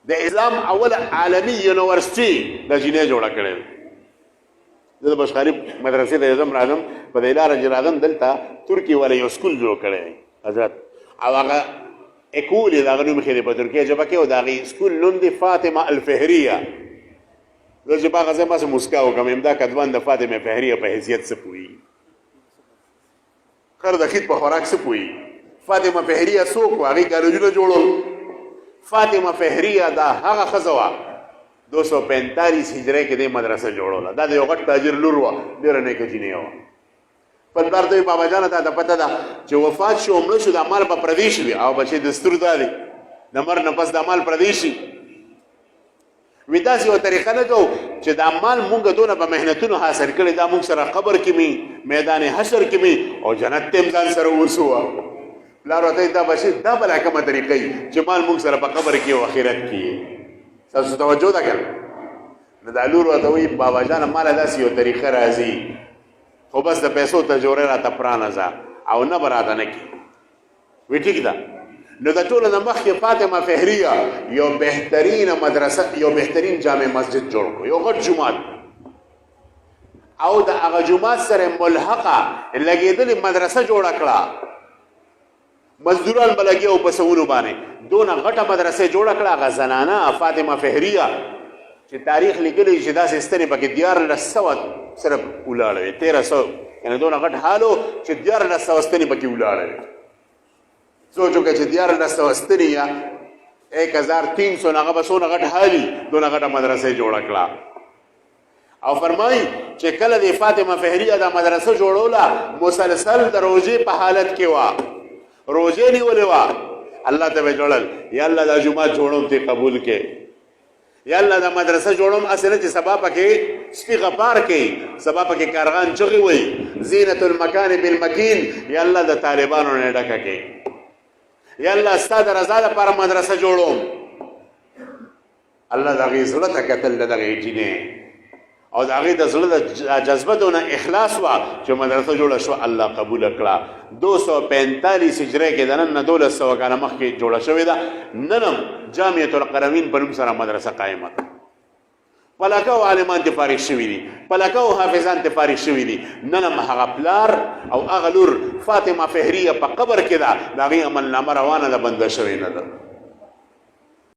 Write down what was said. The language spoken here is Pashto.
د اسلام اول عالمي یونیورسټي د جینۍ جوړه کړې ده. زه د بشخاري مدرسې ته ځم راځم په دې لاره چې راځم دلته ترکي والا یو سکول جوړ کړی دی حضرت، او هغه اکول یې د هغه نوم ایښی دی په ترکیه ژبه کې، او د هغې سکول نوم دی فاطمه الفهریه. زه چې په هغه ځای ماسې موسکا وکړم یم دا کدوان د فاطمه فهریه په حیثیت څه پوهېږي، خر د خید په خوراک څه پوهېږي. فاطمه فهریه څوک وه؟ هغې کالجونه جوړول. فاطمه فهریه دا هغه ښځه وه 245 هجرۍ کې دې مدرسه جوړوله. دا د یو غټ تاجر لور وه، ډېره نیکه جینۍ وه. خپل پلار ته وایي بابا جانه تا ته پته ده چې وفات شو مړه شو دا مال به پردی شي وي، او بچې دستور دا دی د مر نه پس دا مال پردی شي. وي داسې یوه طریقه نه کوو چې دا مال مونږ دونه په محنتونو حاصل کړی دا مونږ سره قبر کې مي، میدان حشر کې مي، او جنت ته هم ځان سره ورسوه. پلار ورته دا بچې دا بله کومه طریقه وي چې مال مونږ سره په قبر کې او آخرت کې. تاسو توجه ده که نه؟ نو دا لور ورته وایي بابا جانه ماله داسې یو طریقه راځي، خو بس د پیسو تجورې راته پرانځه او نه به راته نه کي. وی ټیک ده. نو د ټولو نه مخکې فاطمه فهریه یو بهترینه مدرسه، یو بهترین جامع مسجد جوړ کړو، یو غټ جومات، او د هغه جومات سره ملحقه لګېدلې مدرسه جوړه کړه. مزدوران به لګي او په سوونو باندې دونه غټه مدرسه جوړه کړه. هغه زنانه فاطمه فهریه چې تاریخ لیکلی چې داسې ستنې پکې 1400 صرف ولاړه وې، 1300 یعنې دونه غټ حال و چې 1400 ستنې پکې ولاړه وې. سوچ وکړه چې 1400 ستنې یا 1300 هغه به څونه غټ حالي، دونه غټه مدرسه جوړه کړه. او فرمایي چې کله د فاطمه فهریه دا مدرسه جوړوله مسلسل د روژې په حالت کې وه، روژې نیولې وه. الله ته به جوړل یا الله دا جومات جوړوم ته قبول کې، یا الله دا مدرسه جوړوم اسې نه چې سبا پکې سپي غپار کوي، سبا پکې کارغان چغې وایي، زینت المکان بالمکین، یا الله د طالبانو نه ډکه کې، یا الله ستا د رضا دپاره مدرسه جوړوم. الله د هغې زړه ته کتل د دغې جینۍ، او د هغې د زړه د جذبه دونه اخلاص وه چې مدرسه جوړه شوه، الله قبوله کړه. 245 هجرۍ کې د نن نه 1200 کاله مخکې جوړه شوې ده. نن هم جامعة القروین په نوم سره مدرسه قایمه ده. پلکه او عالمان ته فارغ شوي دي، پلکه او حافظان ته فارغ شوي دي. نن هم هغه پلار او هغه لور فاطمه فهریه په قبر کې ده، د هغې عملنامه روانه ده، بنده شوې نه ده.